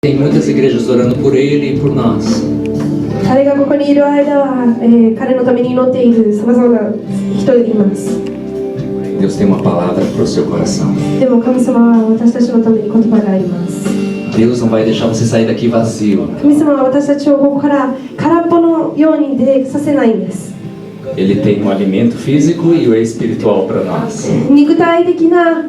Tem muitas igrejas orando por ele e por nós. 彼がここにいる間は、彼のために祈っているさまざまな人がいます。 Deus tem uma palavra para o seu coração. でも神様は私たちのために言葉があります。 Deus não vai deixar você sair daqui vazio. 神様は私たちをここから空っぽのように出させないんです。 Ele tem um alimento físico e o espiritual para nós. 肉体的な、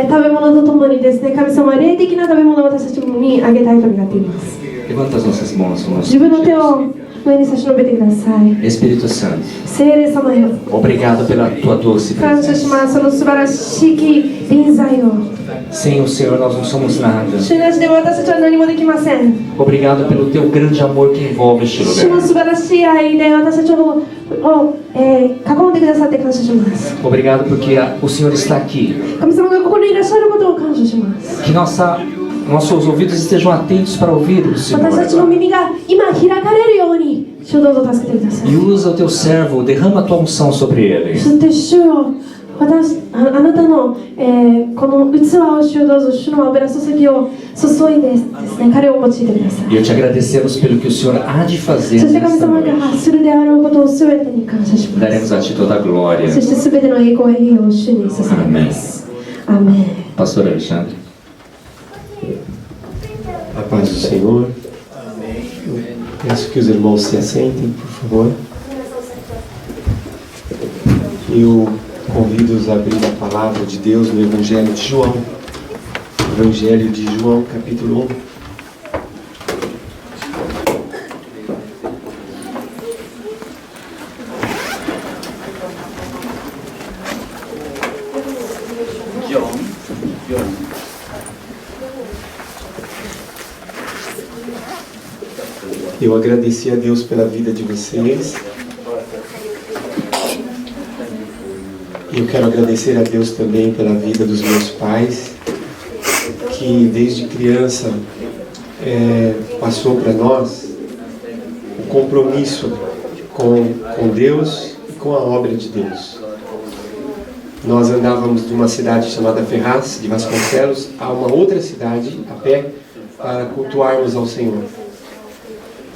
食べ物とともにですね、神様は霊的な食べ物を私たちにあげたいと願っています。 Levanta as nossas mãos. 自分の手を上に差し伸べてください。 Espírito Santo, 聖霊様よ、 obrigado pela tua doce 感謝し presença. ます。その素晴らしき臨在を。 Sem o Senhor nós não somos nada. 主なしでは私たちは何もできません。 Obrigado pelo teu grande amor que envolve este 主の lugar. 素晴らしい愛で私たちを囲んでくださって感謝します。 Obrigado porque o Senhor está aqui. 神様がここにいらっしゃることを感謝します。 Que nossos ouvidos estejam atentos para ouvir o Senhor. 私たちの agora. 耳が今開かれるように主をどうぞ助けてください。 E usa o teu servo, derrama a tua unção sobre ele. そして主よ、あなたの、この器を主をどうぞ主の油注ぎを注いでですね、彼を用いてください。 E eu te agradecemos pelo que o Senhor há de fazer そして神 nesta 様 noite. がするであろうことを全てに感謝します。 Daremos a ti toda a glória. そして全ての栄光栄誉を主に捧げます。アーメン。 Pastor Alexandre. A paz do Senhor. Eu peço que os irmãos se assentem, por favor. Eu convido-os a abrir a palavra de Deus no Evangelho de João. Evangelho de João, capítulo 1. Eu agradeci a Deus pela vida de vocês. Eu quero agradecer a Deus também pela vida dos meus pais, que desde criança passou para nós o compromisso com Deus e com a obra de Deus. Nós andávamos de uma cidade chamada Ferraz, de Vasconcelos, a uma outra cidade, a pé, para cultuarmos ao Senhor.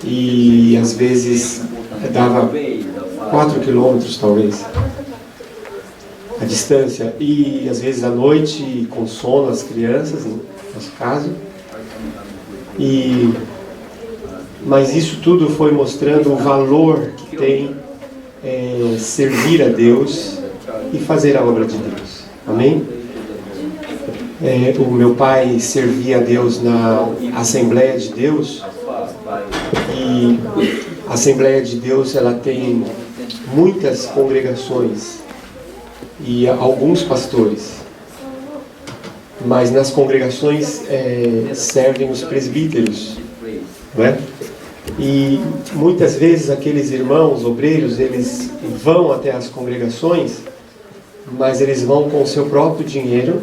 E às vezes dava 4 quilômetros talvez a distância, e às vezes à noite com sono as crianças, no nosso caso, mas isso tudo foi mostrando o valor que tem servir a Deus e fazer a obra de Deus. Amém? O meu pai servia a Deus na Assembleia de Deus. E a Assembleia de Deus, ela tem muitas congregações e alguns pastores, mas nas congregações servem os presbíteros, não é? E muitas vezes aqueles irmãos obreiros, eles vão até as congregações, mas eles vão com o seu próprio dinheiro,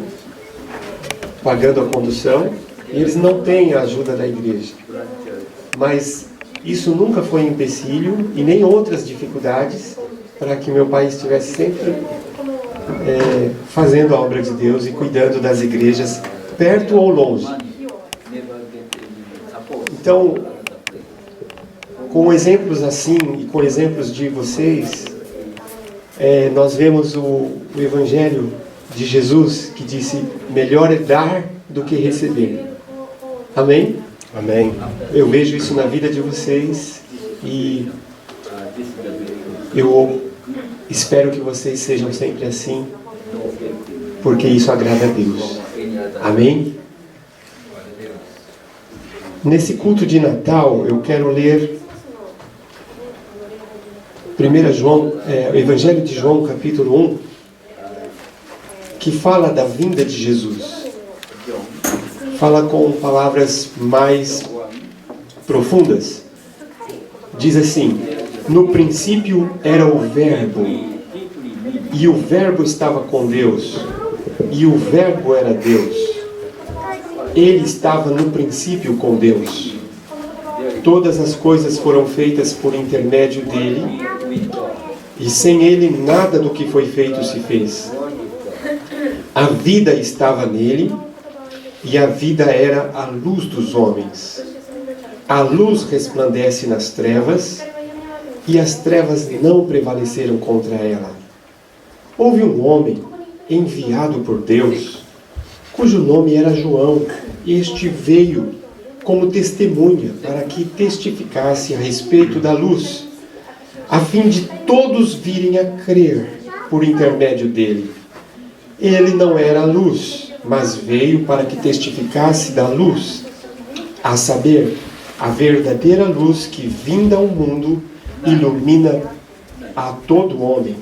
pagando a condução, e eles não têm a ajuda da igreja. Mas isso nunca foi empecilho e nem outras dificuldades para que meu pai estivesse sempre fazendo a obra de Deus e cuidando das igrejas, perto ou longe. Então, com exemplos assim e com exemplos de vocês, nós vemos o Evangelho de Jesus que disse: melhor é dar do que receber. Amém? Amém. Eu vejo isso na vida de vocês e eu espero que vocês sejam sempre assim, porque isso agrada a Deus. Amém? Nesse culto de Natal, eu quero ler 1 João, o Evangelho de João, capítulo 1, que fala da vinda de Jesus. Fala com palavras mais profundas. Diz assim: no princípio era o Verbo, e o Verbo estava com Deus, e o Verbo era Deus. Ele estava no princípio com Deus. Todas as coisas foram feitas por intermédio dele, e sem ele nada do que foi feito se fez. A vida estava nele, e a vida era a luz dos homens. A luz resplandece nas trevas, e as trevas não prevaleceram contra ela. Houve um homem enviado por Deus, cujo nome era João, e este veio como testemunha para que testificasse a respeito da luz, a fim de todos virem a crer por intermédio dele. Ele não era a luz, mas veio para que testificasse da luz, a saber, a verdadeira luz que, vinda ao mundo, ilumina a todo homem.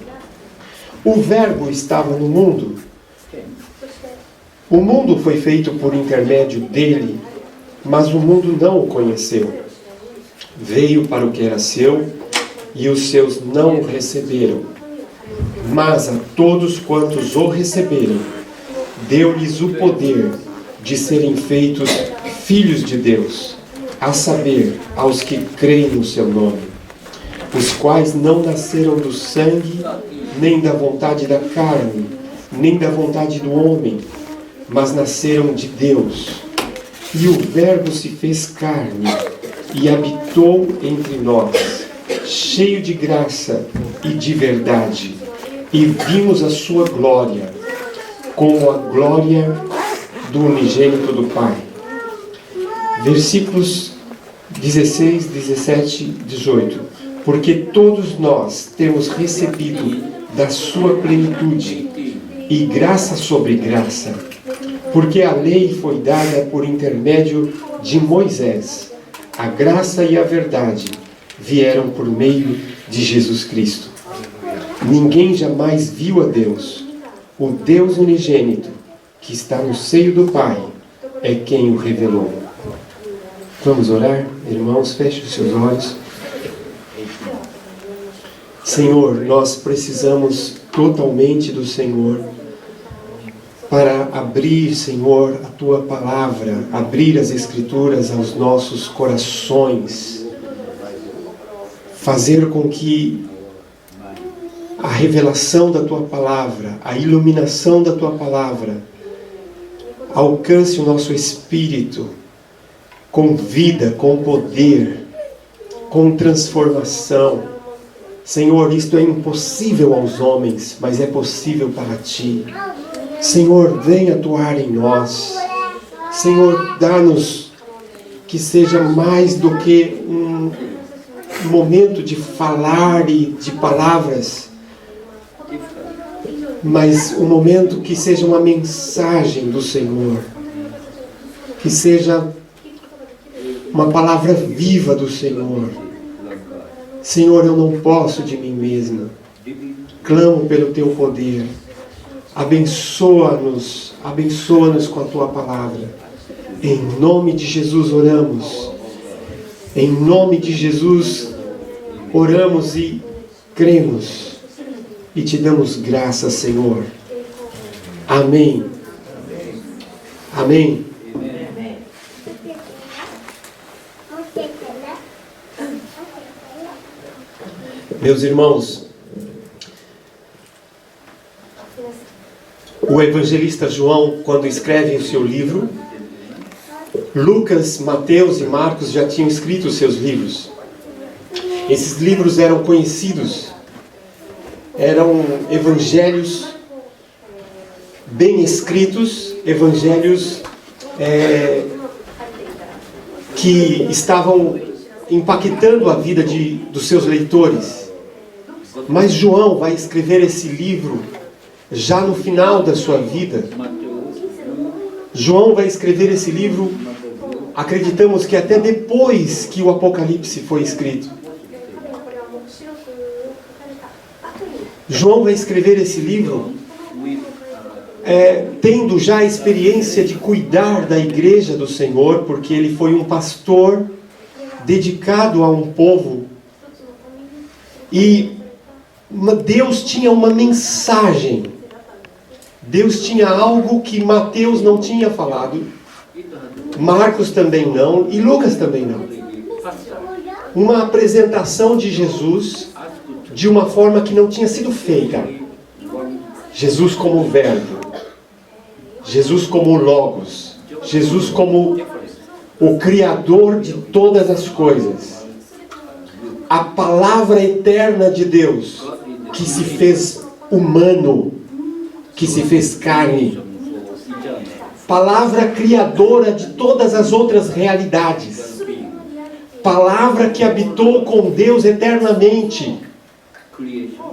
O Verbo estava no mundo. O mundo foi feito por intermédio dele, mas o mundo não o conheceu. Veio para o que era seu, e os seus não o receberam. Mas a todos quantos o receberam, deu-lhes o poder de serem feitos filhos de Deus, a saber, aos que creem no seu nome, os quais não nasceram do sangue, nem da vontade da carne, nem da vontade do homem, mas nasceram de Deus. E o Verbo se fez carne e habitou entre nós, cheio de graça e de verdade, e vimos a sua glória, como a glória do unigênito do Pai. Versículos 16, 17, 18. Porque todos nós temos recebido da sua plenitude, e graça sobre graça, porque a lei foi dada por intermédio de Moisés. A graça e a verdade vieram por meio de Jesus Cristo. Ninguém jamais viu a Deus. O Deus unigênito, que está no seio do Pai, é quem o revelou. Vamos orar? Irmãos, feche os seus olhos. Senhor, nós precisamos totalmente do Senhor para abrir, Senhor, a Tua Palavra, abrir as Escrituras aos nossos corações, fazer com que a revelação da Tua Palavra, a iluminação da Tua Palavra, alcance o nosso espírito com vida, com poder, com transformação. Senhor, isto é impossível aos homens, mas é possível para Ti. Senhor, venha atuar em nós. Senhor, dá-nos que seja mais do que um momento de falar e de palavras, mas um momento que seja uma mensagem do Senhor, que seja uma palavra viva do Senhor. Senhor, eu não posso de mim mesma. Clamo pelo Teu poder. Abençoa-nos com a Tua palavra. Em nome de Jesus oramos. Em nome de Jesus oramos e cremos. E Te damos graças, Senhor. Amém. Amém. Meus irmãos, o evangelista João, quando escreve o seu livro, Lucas, Mateus e Marcos já tinham escrito os seus livros. Esses livros eram conhecidos, eram evangelhos bem escritos, evangelhos que estavam impactando a vida dos seus leitores. Mas João vai escrever esse livro já no final da sua vida. João vai escrever esse livro, acreditamos que até depois que o Apocalipse foi escrito. João vai escrever esse livro tendo já a experiência de cuidar da igreja do Senhor, porque ele foi um pastor dedicado a um povo. E Deus tinha uma mensagem. Deus tinha algo que Mateus não tinha falado, Marcos também não, e Lucas também não. Uma apresentação de Jesus de uma forma que não tinha sido feita. Jesus como Verbo, Jesus como Logos, Jesus como o Criador de todas as coisas. A palavra eterna de Deus, que se fez humano, que se fez carne. Palavra criadora de todas as outras realidades. Palavra que habitou com Deus eternamente.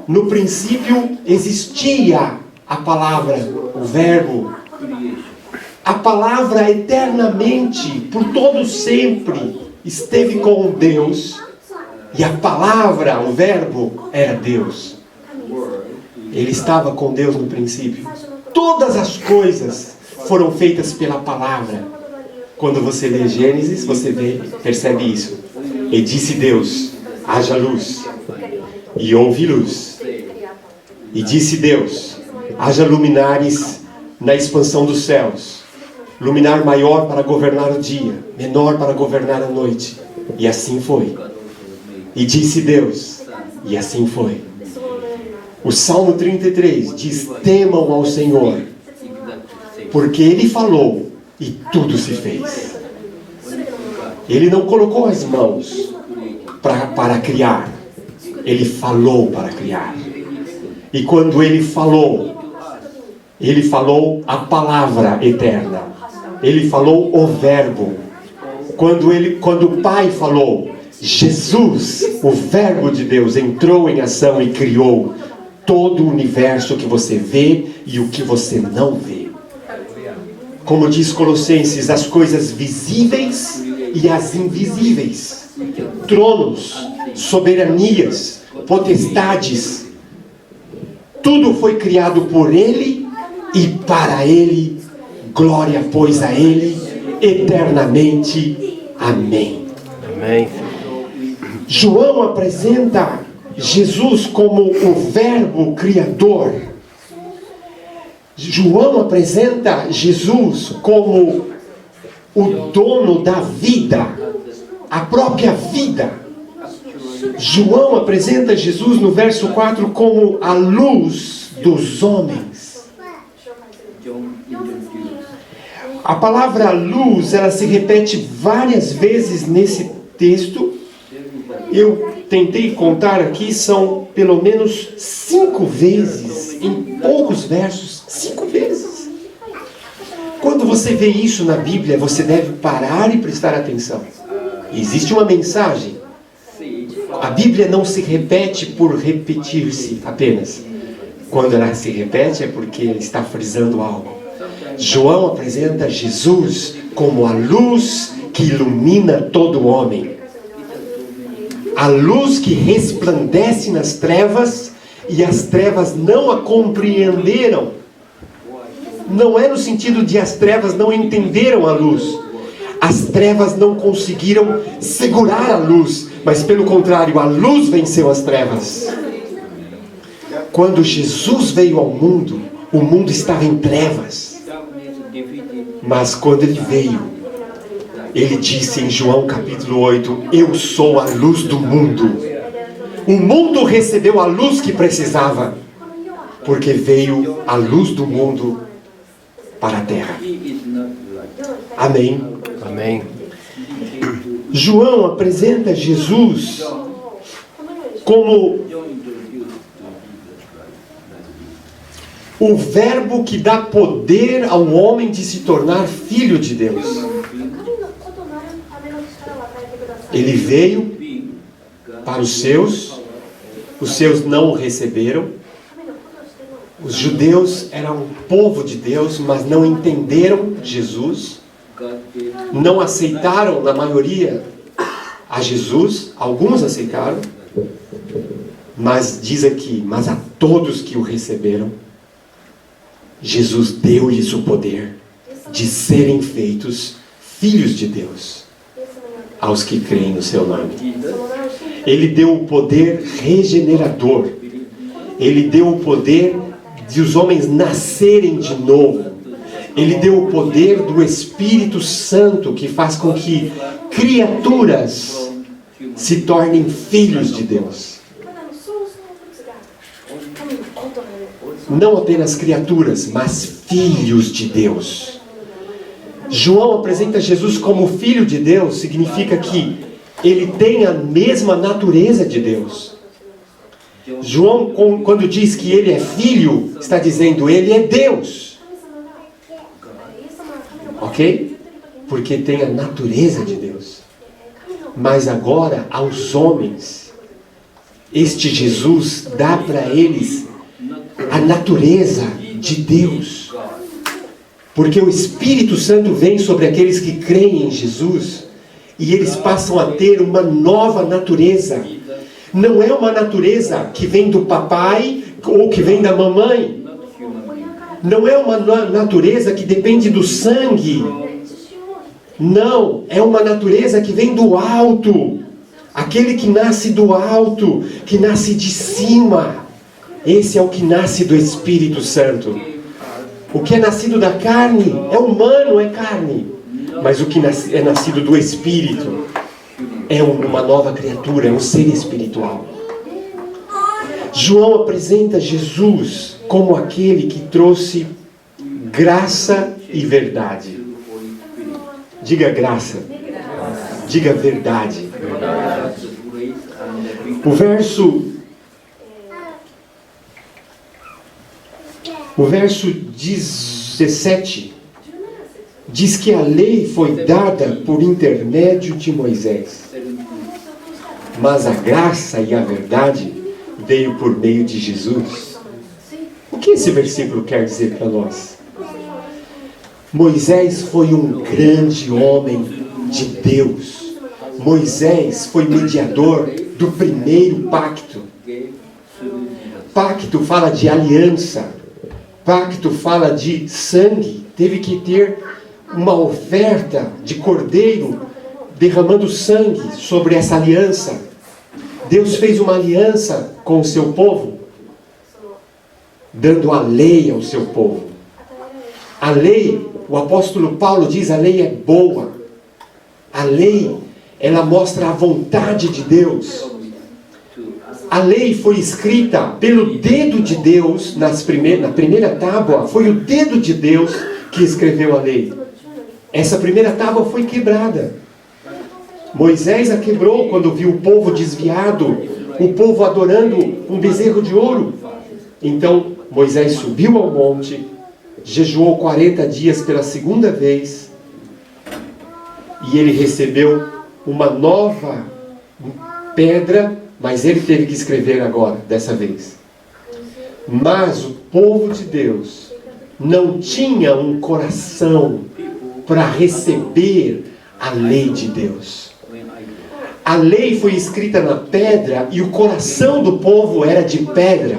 No princípio existia a palavra, o verbo. A palavra eternamente, por todo sempre, esteve com Deus. E a palavra, o verbo, era Deus. Ele estava com Deus no princípio. Todas as coisas foram feitas pela palavra. Quando você lê Gênesis, você percebe isso. E disse Deus, haja luz. E houve luz. E disse Deus, haja luminares na expansão dos céus. Luminar maior para governar o dia, menor para governar a noite. E assim foi. E disse Deus, e assim foi. O Salmo 33 diz, temam ao Senhor, porque Ele falou e tudo se fez. Ele não colocou as mãos para criar. Ele falou para criar. E quando Ele falou a palavra eterna. Ele falou o verbo. Quando o Pai falou, Jesus, o verbo de Deus, entrou em ação e criou todo o universo que você vê e o que você não vê. Como diz Colossenses, as coisas visíveis e as invisíveis. Tronos, soberanias, potestades. Tudo foi criado por Ele e para Ele. Glória, pois, a Ele eternamente. Amém. Amém. João apresenta Jesus como o verbo criador. João apresenta Jesus como o dono da vida, a própria vida. João apresenta Jesus no verso 4 como a luz dos homens. A palavra luz, ela se repete várias vezes nesse texto. Eu tentei contar aqui, são pelo menos 5 vezes, em poucos versos, 5 vezes. Quando você vê isso na Bíblia, você deve parar e prestar atenção. Existe uma mensagem. A Bíblia não se repete por repetir-se apenas. Quando ela se repete é porque ela está frisando algo. João apresenta Jesus como a luz que ilumina todo homem. A luz que resplandece nas trevas e as trevas não a compreenderam. Não é no sentido de as trevas não entenderam a luz. As trevas não conseguiram segurar a luz, mas pelo contrário, a luz venceu as trevas. Quando Jesus veio ao mundo, o mundo estava em trevas. Mas quando Ele veio, Ele disse em João capítulo 8, eu sou a luz do mundo. O mundo recebeu a luz que precisava, porque veio a luz do mundo para a terra. Amém. Amém. João apresenta Jesus como o verbo que dá poder ao homem de se tornar filho de Deus. Ele veio para os seus não o receberam. Os judeus eram um povo de Deus, mas não entenderam Jesus. Não aceitaram, na maioria, a Jesus. Alguns aceitaram. Mas diz aqui, mas a todos que o receberam, Jesus deu-lhes o poder de serem feitos filhos de Deus, aos que creem no seu nome. Ele deu o poder regenerador. Ele deu o poder de os homens nascerem de novo. Ele deu o poder do Espírito Santo, que faz com que criaturas se tornem filhos de Deus. Não apenas criaturas, mas filhos de Deus. João apresenta Jesus como Filho de Deus, significa que ele tem a mesma natureza de Deus. João, quando diz que ele é filho, está dizendo ele é Deus. Ok? Porque tem a natureza de Deus. Mas agora, aos homens, este Jesus dá para eles a natureza de Deus. Porque o Espírito Santo vem sobre aqueles que creem em Jesus e eles passam a ter uma nova natureza. Não é uma natureza que vem do papai ou que vem da mamãe. Não é uma natureza que depende do sangue. Não, é uma natureza que vem do alto. Aquele que nasce do alto, que nasce de cima. Esse é o que nasce do Espírito Santo. O que é nascido da carne é humano, é carne. Mas o que é nascido do Espírito é uma nova criatura, é um ser espiritual. João apresenta Jesus como aquele que trouxe graça e verdade. Diga graça. Diga verdade. O verso 17 diz que a lei foi dada por intermédio de Moisés, mas a graça e a verdade veio por meio de Jesus. O que esse versículo quer dizer para nós? Moisés foi um grande homem de Deus. Moisés foi mediador do primeiro pacto. Pacto fala de aliança. Pacto fala de sangue. Teve que ter uma oferta de cordeiro derramando sangue sobre essa aliança. Deus fez uma aliança com o seu povo, dando a lei ao seu povo. A lei, o apóstolo Paulo diz, a lei é boa. A lei, ela mostra a vontade de Deus. A lei foi escrita pelo dedo de Deus, na primeira tábua, foi o dedo de Deus que escreveu a lei. Essa primeira tábua foi quebrada. Moisés a quebrou quando viu o povo desviado, o povo adorando um bezerro de ouro. Então Moisés subiu ao monte, jejuou 40 dias pela segunda vez, e ele recebeu uma nova pedra, mas ele teve que escrever agora, dessa vez. Mas o povo de Deus não tinha um coração para receber a lei de Deus. A lei foi escrita na pedra e o coração do povo era de pedra.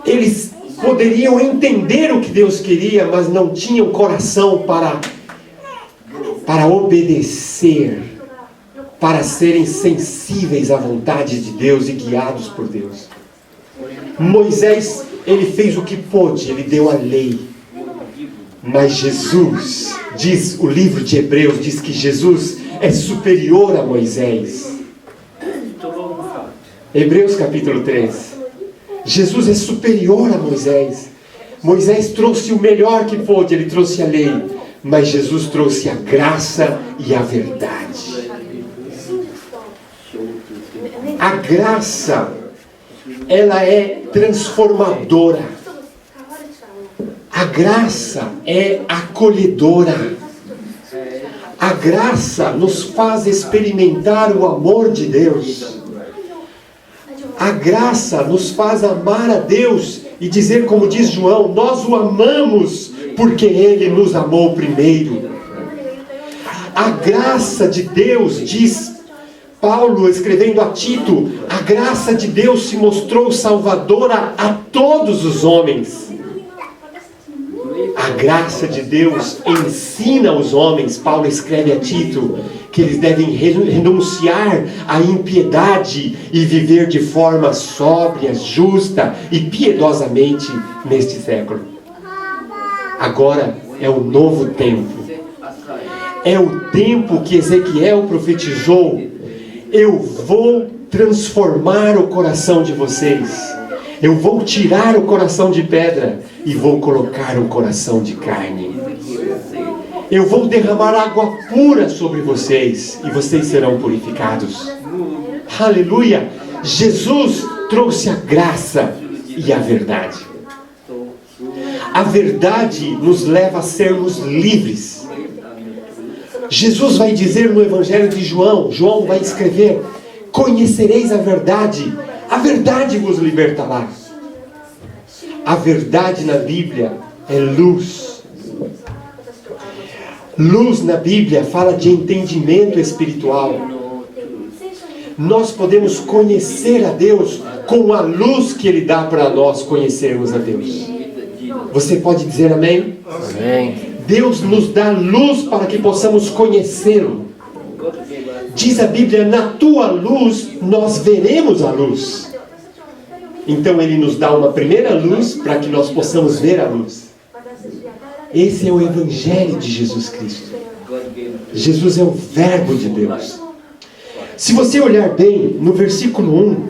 Eles poderiam entender o que Deus queria, mas não tinham coração para obedecer, para serem sensíveis à vontade de Deus e guiados por Deus. Moisés, ele fez o que pôde, ele deu a lei. Mas Jesus, diz o livro de Hebreus, diz que Jesus é superior a Moisés. Hebreus capítulo 3. Jesus é superior a Moisés. Moisés trouxe o melhor que pôde, ele trouxe a lei. Mas Jesus trouxe a graça e a verdade. A graça, ela é transformadora. A graça é acolhedora. A graça nos faz experimentar o amor de Deus. A graça nos faz amar a Deus e dizer, como diz João, nós o amamos porque Ele nos amou primeiro. A graça de Deus, diz Paulo escrevendo a Tito, a graça de Deus se mostrou salvadora a todos os homens. A graça de Deus ensina os homens, Paulo escreve a Tito, que eles devem renunciar à impiedade e viver de forma sóbria, justa e piedosamente neste século. Agora é o novo tempo. É o tempo que Ezequiel profetizou. Eu vou transformar o coração de vocês. Eu vou tirar o coração de pedra e vou colocar um coração de carne. Eu vou derramar água pura sobre vocês e vocês serão purificados. Aleluia! Jesus trouxe a graça e a verdade. A verdade nos leva a sermos livres. Jesus vai dizer no Evangelho de João, João vai escrever: conhecereis a verdade vos libertará. A verdade na Bíblia é luz. Luz na Bíblia fala de entendimento espiritual. Nós podemos conhecer a Deus com a luz que Ele dá para nós conhecermos a Deus. Você pode dizer amém? Amém. Deus nos dá luz para que possamos conhecê-lo. Diz a Bíblia: na tua luz nós veremos a luz. Então Ele nos dá uma primeira luz para que nós possamos ver a luz. Esse é o Evangelho de Jesus Cristo. Jesus é o Verbo de Deus. Se você olhar bem no versículo 1,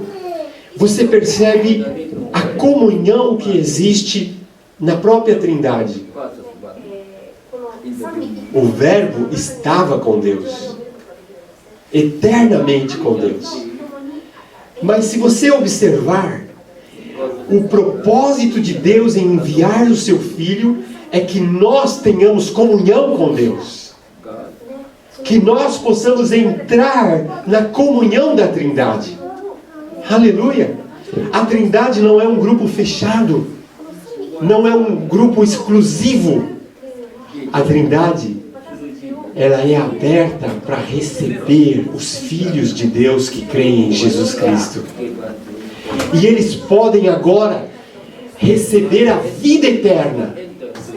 você percebe a comunhão que existe na própria Trindade. O Verbo estava com Deus, eternamente com Deus. Mas se você observar, o propósito de Deus em enviar o seu Filho é que nós tenhamos comunhão com Deus. Que nós possamos entrar na comunhão da Trindade. Aleluia! A Trindade não é um grupo fechado, não é um grupo exclusivo. A Trindade, ela é aberta para receber os filhos de Deus que creem em Jesus Cristo. E eles podem agora receber a vida eterna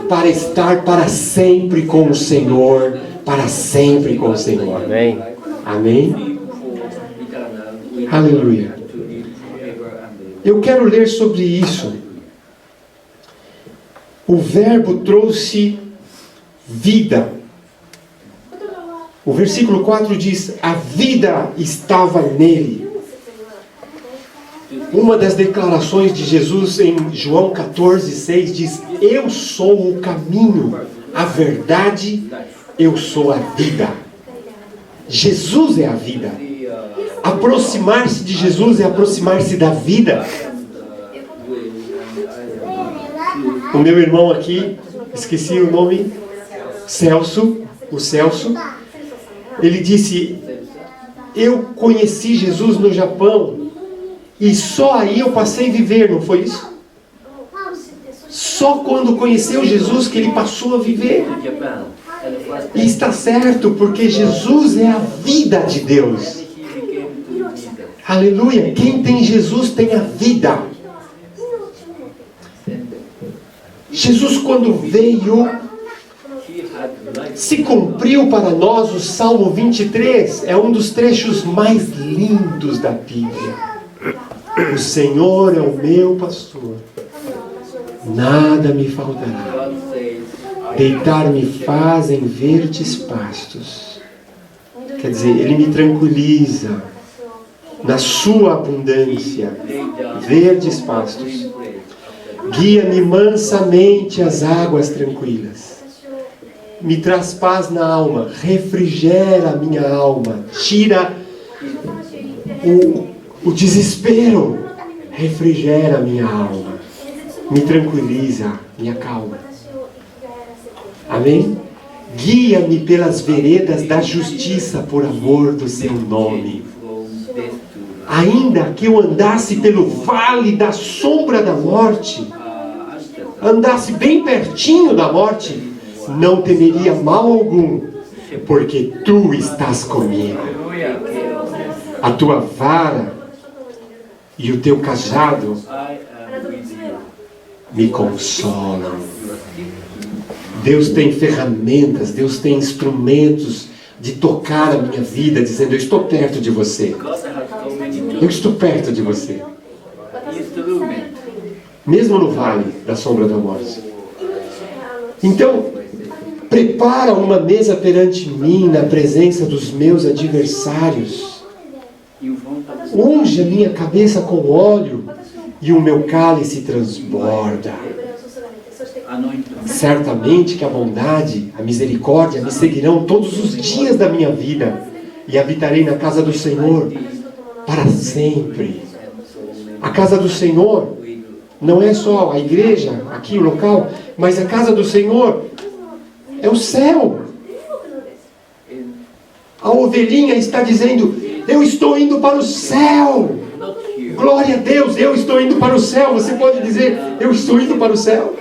para estar para sempre com o Senhor, para sempre com o Senhor. Amém. Amém? Aleluia. Eu quero ler sobre isso. O Verbo trouxe vida. O versículo 4 diz: a vida estava nele. Uma das declarações de Jesus em João 14:6 diz: eu sou o caminho, a verdade, eu sou a vida. Jesus é a vida. Aproximar-se de Jesus é aproximar-se da vida. O meu irmão aqui, esqueci o nome, o Celso, ele disse: eu conheci Jesus no Japão e só aí eu passei a viver, não foi isso? Só quando conheceu Jesus que ele passou a viver. E está certo, porque Jesus é a vida de Deus. Aleluia! Quem tem Jesus tem a vida. Jesus, quando veio, se cumpriu para nós o Salmo 23. É um dos trechos mais lindos da Bíblia. O Senhor é o meu pastor, nada me faltará. Deitar-me faz em verdes pastos. Quer dizer, Ele me tranquiliza na sua abundância. Verdes pastos. Guia-me mansamente às águas tranquilas. Me traz paz na alma. Refrigera a minha alma. Tira o desespero. Refrigera a minha alma. Me tranquiliza, me acalma. Amém? Guia-me pelas veredas da justiça por amor do seu nome. Ainda que eu andasse pelo vale da sombra da morte, andasse bem pertinho da morte, não temeria mal algum, porque tu estás comigo. A tua vara e o teu cajado me consolam. Deus tem ferramentas, Deus tem instrumentos de tocar a minha vida, dizendo: eu estou perto de você. Eu estou perto de você. Mesmo no vale da sombra da morte. Então, prepara uma mesa perante mim na presença dos meus adversários. Unge a minha cabeça com óleo e o meu cálice transborda. Certamente que a bondade, a misericórdia me seguirão todos os dias da minha vida, e habitarei na casa do Senhor para sempre. A casa do Senhor não é só a igreja, aqui o local, mas a casa do Senhor é o céu. A ovelhinha está dizendo: eu estou indo para o céu. Glória a Deus, eu estou indo para o céu. Você pode dizer: eu estou indo para o céu.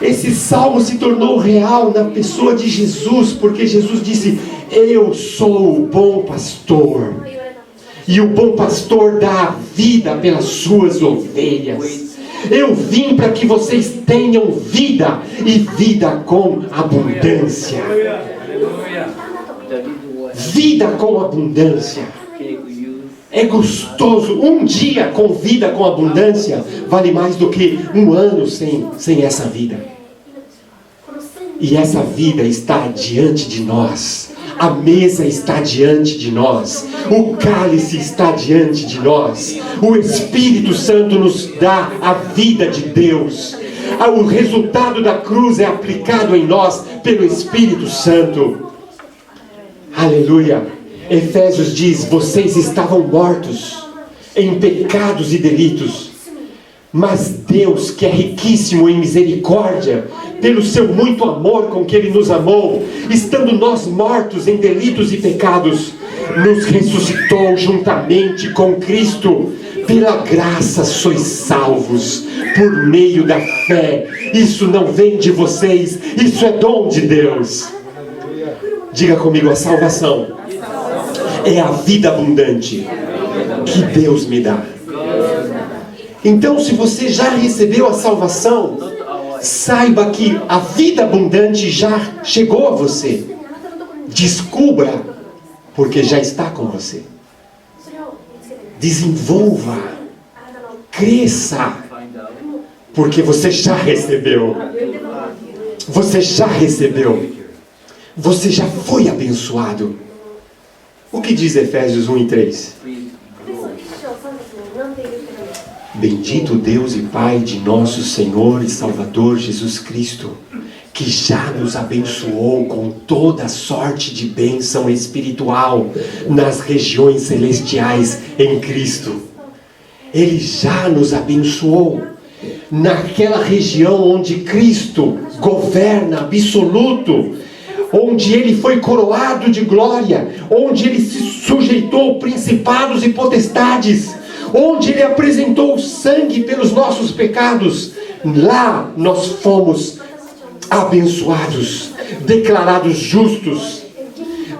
Esse salmo se tornou real na pessoa de Jesus, porque Jesus disse: eu sou o bom pastor, e o bom pastor dá a vida pelas suas ovelhas. Eu vim para que vocês tenham vida, e vida com abundância. Vida com abundância. É gostoso. Um dia com vida com abundância vale mais do que um ano sem essa vida. E essa vida está diante de nós. A mesa está diante de nós. O cálice está diante de nós. O Espírito Santo nos dá a vida de Deus. O resultado da cruz é aplicado em nós pelo Espírito Santo. Aleluia. Efésios diz: vocês estavam mortos em pecados e delitos, mas Deus, que é riquíssimo em misericórdia, pelo seu muito amor com que Ele nos amou, estando nós mortos em delitos e pecados, nos ressuscitou juntamente com Cristo. Pela graça sois salvos, por meio da fé. Isso não vem de vocês, isso é dom de Deus. Diga comigo: a salvação é a vida abundante que Deus me dá. Então, se você já recebeu a salvação, saiba que a vida abundante já chegou a você. Descubra, porque já está com você. Desenvolva, cresça, porque você já recebeu. Você já recebeu. Você já foi abençoado. O que diz Efésios 1:3? Bendito Deus e Pai de nosso Senhor e Salvador Jesus Cristo, que já nos abençoou com toda sorte de bênção espiritual nas regiões celestiais em Cristo. Ele já nos abençoou naquela região onde Cristo governa absoluto, onde Ele foi coroado de glória, onde Ele se sujeitou principados e potestades, onde Ele apresentou o sangue pelos nossos pecados. Lá nós fomos abençoados, declarados justos,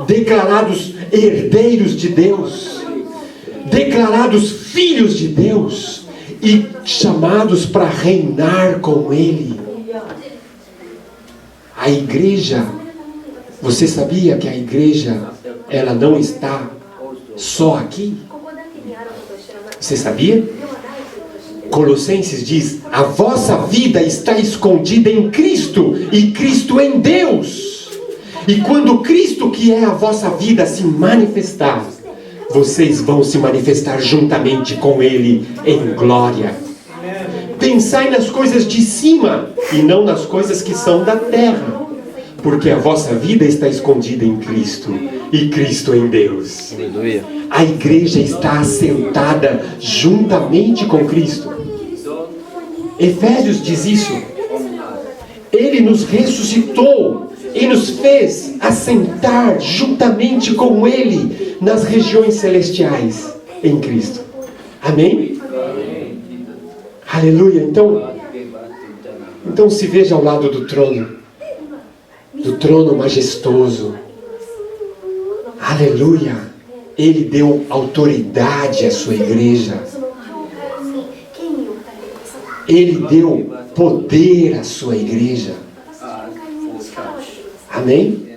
declarados herdeiros de Deus, declarados filhos de Deus e chamados para reinar com Ele. A igreja, você sabia que a igreja, ela não está só aqui? Você sabia? Colossenses diz: a vossa vida está escondida em Cristo, e Cristo em Deus. E quando Cristo, que é a vossa vida, se manifestar, vocês vão se manifestar juntamente com Ele em glória. Pensai nas coisas de cima e não nas coisas que são da terra, porque a vossa vida está escondida em Cristo, e Cristo em Deus. Aleluia. A igreja está assentada juntamente com Cristo. Efésios diz isso. Ele nos ressuscitou e nos fez assentar juntamente com Ele nas regiões celestiais em Cristo. Amém? Aleluia. Então se veja ao lado do trono majestoso. Aleluia. Ele deu autoridade à sua igreja. Ele deu poder à sua igreja. Amém?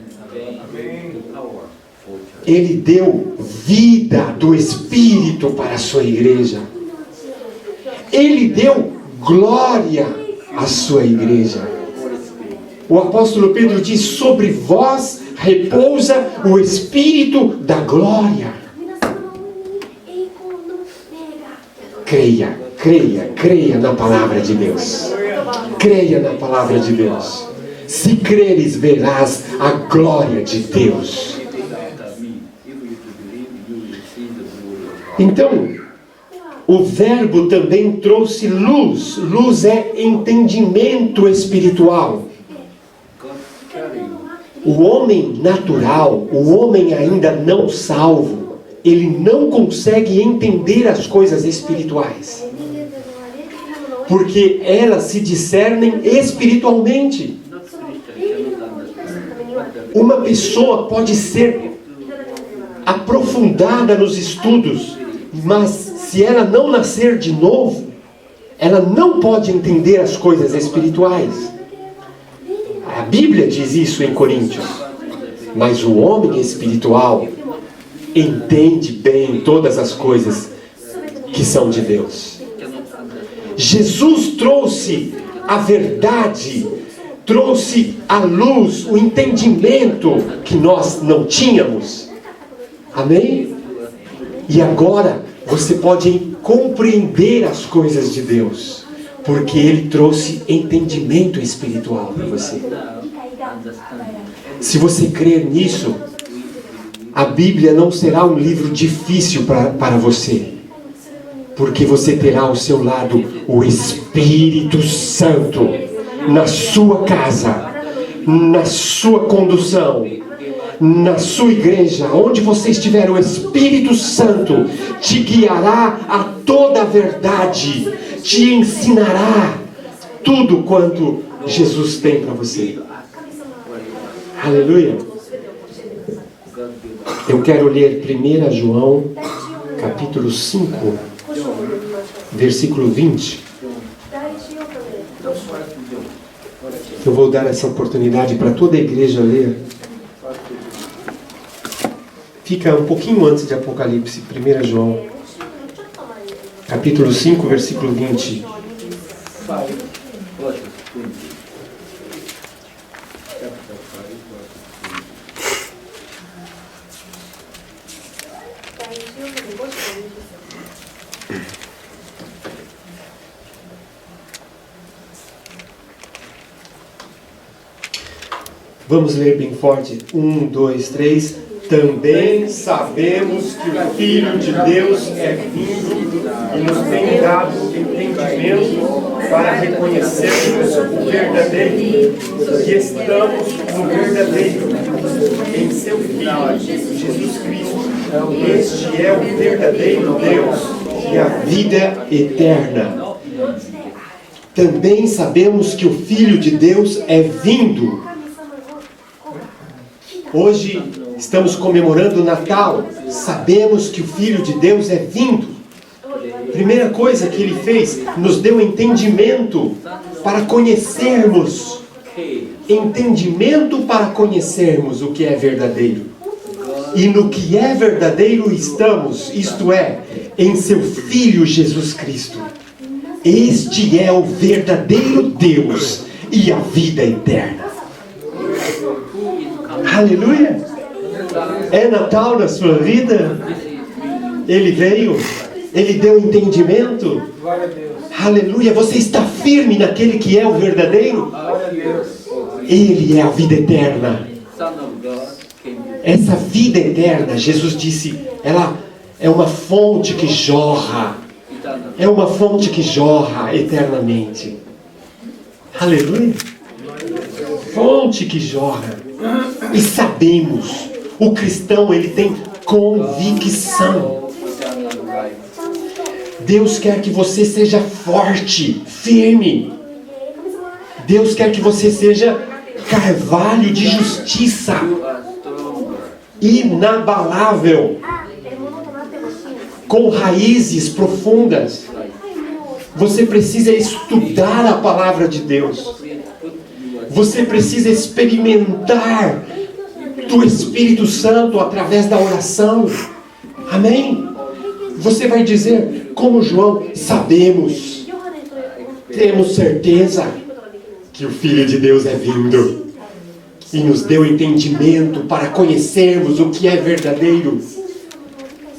Ele deu vida do Espírito para a sua igreja. Ele deu glória à sua igreja. O apóstolo Pedro diz: sobre vós repousa o Espírito da glória. Creia na palavra de Deus. Creia na palavra de Deus. Se creres, verás a glória de Deus. Então, o verbo também trouxe luz. Luz é entendimento espiritual. O homem natural, o homem ainda não salvo, ele não consegue entender as coisas espirituais, porque elas se discernem espiritualmente. Uma pessoa pode ser aprofundada nos estudos, mas se ela não nascer de novo, ela não pode entender as coisas espirituais. A Bíblia diz isso em Coríntios. Mas o homem espiritual entende bem todas as coisas que são de Deus. Jesus trouxe a verdade, trouxe a luz, o entendimento que nós não tínhamos. Amém? E agora você pode compreender as coisas de Deus, porque Ele trouxe entendimento espiritual para você. Se você crer nisso, a Bíblia não será um livro difícil para você, porque você terá ao seu lado o Espírito Santo na sua casa, na sua condução, na sua igreja, onde você estiver. O Espírito Santo te guiará a toda a verdade, te ensinará tudo quanto Jesus tem para você. Aleluia. Eu quero ler 1 João, capítulo 5, versículo 20. Eu vou dar essa oportunidade para toda a igreja ler. Fica um pouquinho antes de Apocalipse, 1 João, capítulo 5, versículo 20. Vamos ler bem forte. 1, 2, 3. Também sabemos que o Filho de Deus é vindo e nos tem dado entendimento para reconhecermos o verdadeiro, e estamos no verdadeiro, em seu Filho, Jesus Cristo. Este é o verdadeiro Deus e a vida eterna. Também sabemos que o Filho de Deus é vindo. Hoje estamos comemorando o Natal. Sabemos que o Filho de Deus é vindo. Primeira coisa que Ele fez, nos deu entendimento para conhecermos. Entendimento para conhecermos o que é verdadeiro. E no que é verdadeiro estamos, isto é, em seu Filho Jesus Cristo. Este é o verdadeiro Deus e a vida eterna. Aleluia! É Natal na sua vida? Ele veio, Ele deu entendimento. Aleluia! Você está firme naquele que é o verdadeiro? Ele é a vida eterna. Essa vida eterna, Jesus disse, ela é uma fonte que jorra. É uma fonte que jorra eternamente. Aleluia! Fonte que jorra. E sabemos, o cristão, ele tem convicção. Deus quer que você seja forte, firme. Deus quer que você seja carvalho de justiça, inabalável, com raízes profundas. Você precisa estudar a palavra de Deus. Você precisa experimentar do Espírito Santo através da oração. Amém? Você vai dizer, como João, sabemos, temos certeza que o Filho de Deus é vindo e nos deu entendimento para conhecermos o que é verdadeiro.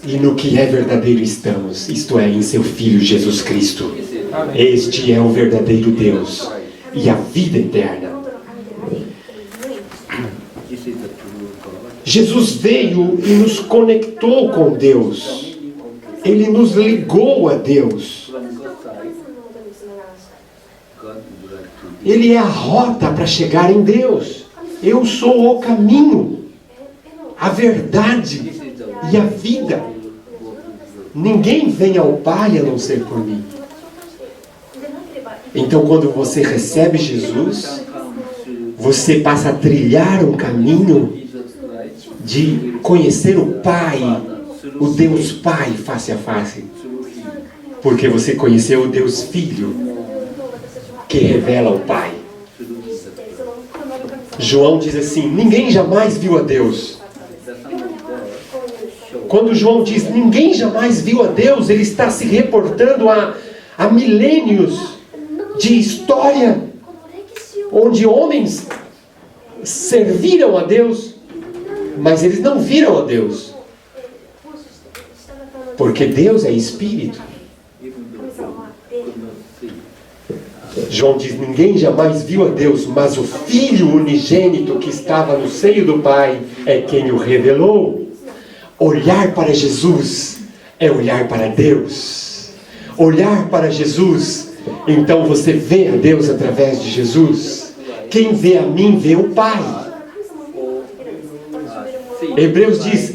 E no que é verdadeiro estamos, isto é, em seu Filho Jesus Cristo. Este é o verdadeiro Deus e a vida eterna. Jesus veio e nos conectou com Deus. Ele nos ligou a Deus. Ele é a rota para chegar em Deus. Eu sou o caminho, a verdade e a vida. Ninguém vem ao Pai a não ser por mim. Então, quando você recebe Jesus, você passa a trilhar um caminho de conhecer o Pai, o Deus Pai face a face. Porque você conheceu o Deus Filho, que revela o Pai. João diz assim: ninguém jamais viu a Deus. Quando João diz ninguém jamais viu a Deus, ele está se reportando a milênios de história, onde homens serviram a Deus, mas eles não viram a Deus. Porque Deus é Espírito. João diz: ninguém jamais viu a Deus, mas o Filho unigênito que estava no seio do Pai é quem o revelou. Olhar para Jesus é olhar para Deus. Olhar para Jesus, então você vê a Deus através de Jesus. Quem vê a mim, vê o Pai. Hebreus diz: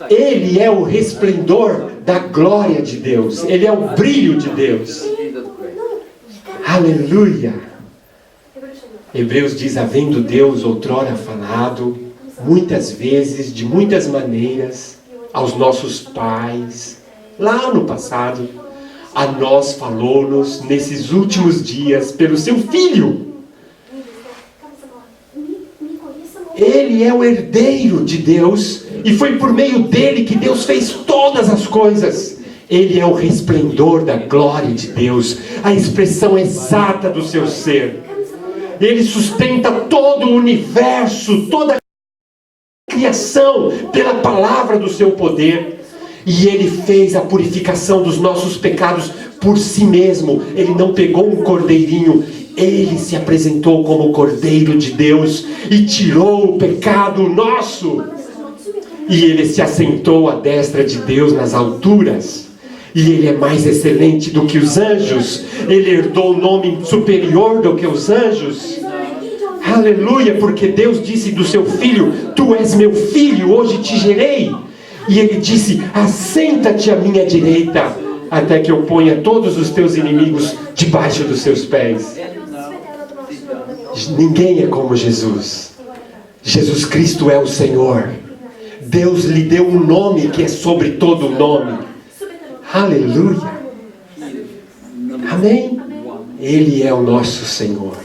Ele é o resplendor da glória de Deus. Ele é o brilho de Deus. Aleluia! Hebreus diz: havendo Deus outrora falado, muitas vezes, de muitas maneiras, aos nossos pais, lá no passado, a nós falou-nos nesses últimos dias pelo seu Filho. Ele é o herdeiro de Deus e foi por meio dele que Deus fez todas as coisas. Ele é o resplendor da glória de Deus, a expressão exata do seu ser. Ele sustenta todo o universo, toda a criação pela palavra do seu poder. E Ele fez a purificação dos nossos pecados por si mesmo. Ele não pegou um cordeirinho, Ele se apresentou como o Cordeiro de Deus e tirou o pecado nosso. E Ele se assentou à destra de Deus nas alturas. E Ele é mais excelente do que os anjos. Ele herdou um nome superior do que os anjos. Aleluia, porque Deus disse do seu Filho: tu és meu filho, hoje te gerei. E Ele disse: assenta-te à minha direita, até que eu ponha todos os teus inimigos debaixo dos seus pés. Ninguém é como Jesus. Jesus Cristo é o Senhor. Deus lhe deu um nome que é sobre todo nome. Aleluia. Amém? Ele é o nosso Senhor.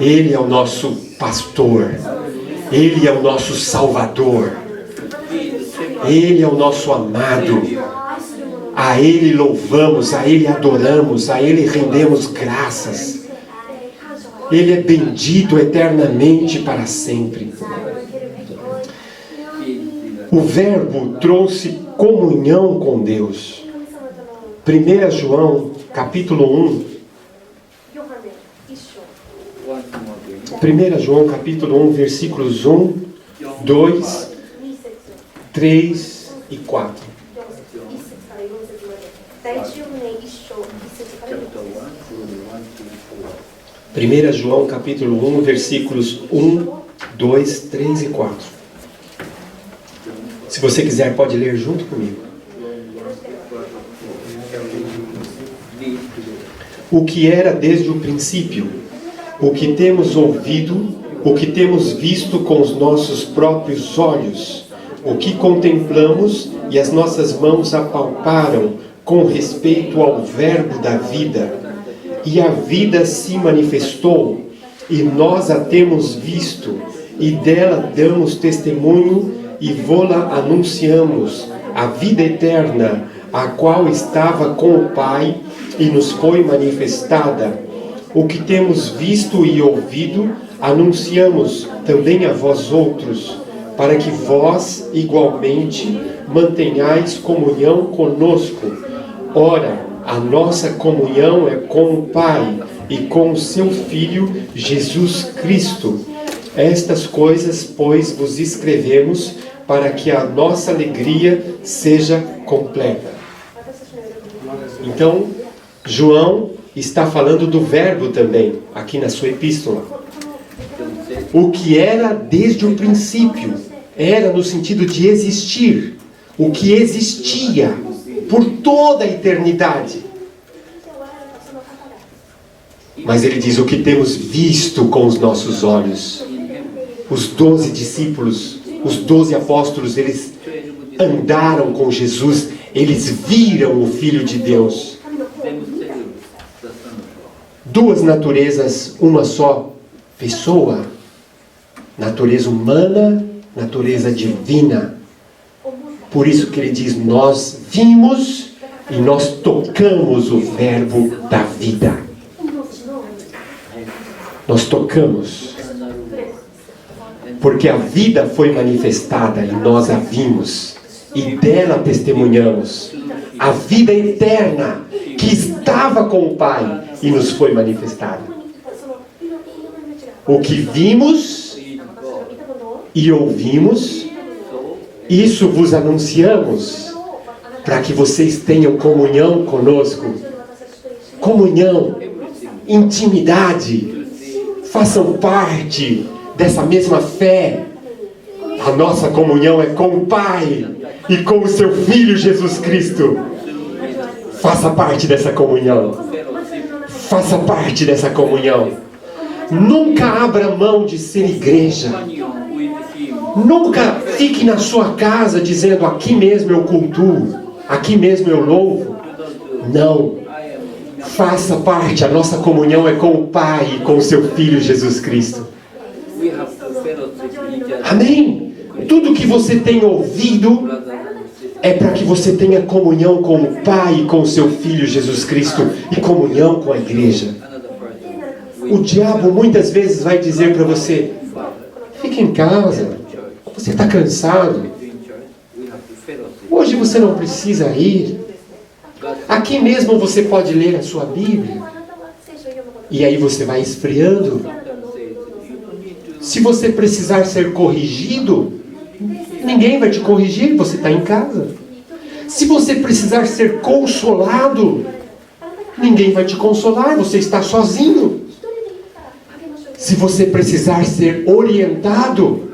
Ele é o nosso pastor. Ele é o nosso Salvador. Ele é o nosso amado. A Ele louvamos, a Ele adoramos, a Ele rendemos graças. Ele é bendito eternamente para sempre. O Verbo trouxe comunhão com Deus. 1 João, capítulo 1. 1 João, capítulo 1, versículos 1, 2, 3 e 4. 1 João, capítulo 1, versículos 1, 2, 3 e 4. Se você quiser, pode ler junto comigo. O que era desde o princípio, o que temos ouvido, o que temos visto com os nossos próprios olhos, o que contemplamos e as nossas mãos apalparam com respeito ao Verbo da vida. E a vida se manifestou, e nós a temos visto, e dela damos testemunho, e vô-la anunciamos, a vida eterna, a qual estava com o Pai, e nos foi manifestada. O que temos visto e ouvido, anunciamos também a vós outros, para que vós, igualmente, mantenhais comunhão conosco. Ora, a nossa comunhão é com o Pai e com o seu Filho Jesus Cristo. Estas coisas, pois, vos escrevemos para que a nossa alegria seja completa. Então, João está falando do verbo também, aqui na sua epístola. O que era desde o princípio, era no sentido de existir. O que existia por toda a eternidade. Mas ele diz, o que temos visto com os nossos olhos. Os 12 discípulos, os 12 apóstolos, eles andaram com Jesus, eles viram o Filho de Deus. Duas naturezas, uma só pessoa. Natureza humana, natureza divina. Por isso que ele diz, nós vimos e nós tocamos o verbo da vida. Nós tocamos. Porque a vida foi manifestada e nós a vimos. E dela testemunhamos. A vida eterna que estava com o Pai e nos foi manifestada. O que vimos e ouvimos, isso vos anunciamos, para que vocês tenham comunhão conosco. Comunhão, intimidade, façam parte dessa mesma fé. A nossa comunhão é com o Pai e com o seu Filho Jesus Cristo. Faça parte dessa comunhão. Faça parte dessa comunhão. Nunca abra mão de ser igreja. Nunca fique na sua casa dizendo, aqui mesmo eu cultuo, aqui mesmo eu louvo. Não. Faça parte, a nossa comunhão é com o Pai e com o seu Filho Jesus Cristo. Amém? Tudo que você tem ouvido é para que você tenha comunhão com o Pai e com o seu Filho Jesus Cristo e comunhão com a igreja. O diabo muitas vezes vai dizer para você, fique em casa, você está cansado, hoje você não precisa ir, aqui mesmo você pode ler a sua Bíblia, e aí você vai esfriando. Se você precisar ser corrigido, ninguém vai te corrigir, você está em casa. Se você precisar ser consolado, ninguém vai te consolar, você está sozinho. Se você precisar ser orientado,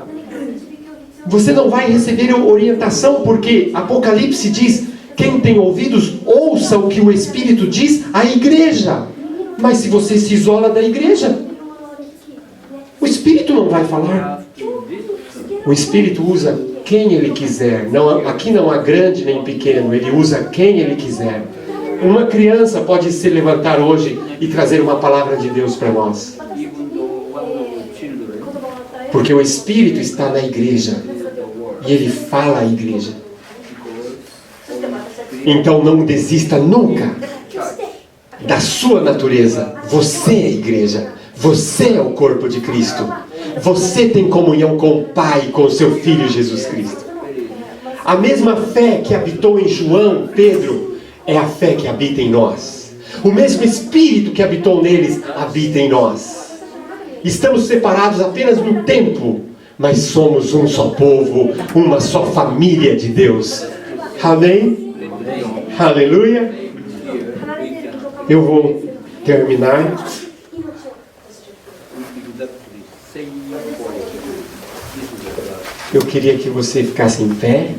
você não vai receber orientação, porque Apocalipse diz, quem tem ouvidos, ouça o que o Espírito diz à igreja. Mas se você se isola da igreja, o Espírito não vai falar. O Espírito usa quem Ele quiser. Não, aqui não há grande nem pequeno, Ele usa quem Ele quiser. Uma criança pode se levantar hoje e trazer uma palavra de Deus para nós. Porque o Espírito está na igreja. E Ele fala à igreja. Então não desista nunca da sua natureza. Você é a igreja. Você é o corpo de Cristo. Você tem comunhão com o Pai e com o seu Filho Jesus Cristo. A mesma fé que habitou em João, Pedro, é a fé que habita em nós. O mesmo Espírito que habitou neles habita em nós. Estamos separados apenas no tempo, mas somos um só povo, uma só família de Deus. Amém? Aleluia. Eu vou terminar. Eu queria que você ficasse em pé.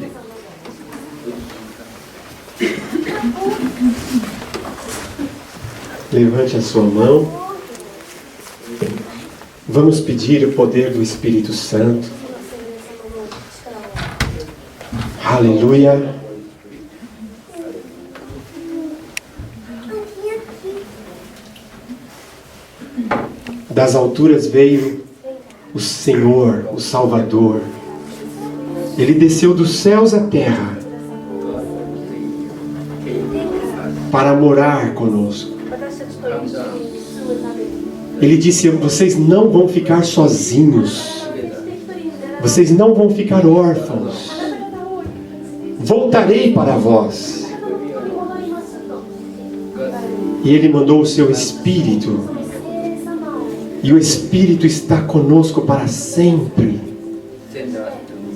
Levante a sua mão. Vamos pedir o poder do Espírito Santo. Aleluia. Das alturas veio o Senhor, o Salvador. Ele desceu dos céus à terra para morar conosco. Ele disse, vocês não vão ficar sozinhos. Vocês não vão ficar órfãos. Voltarei para vós. E Ele mandou o seu Espírito E o Espírito está conosco para sempre.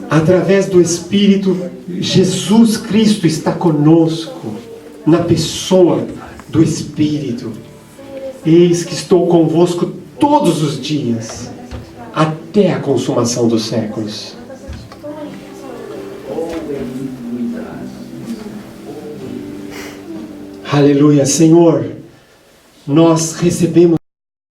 Através do Espírito, Jesus Cristo está conosco, na pessoa do Espírito. Eis que estou convosco todos os dias, até a consumação dos séculos. Aleluia, Senhor, nós recebemos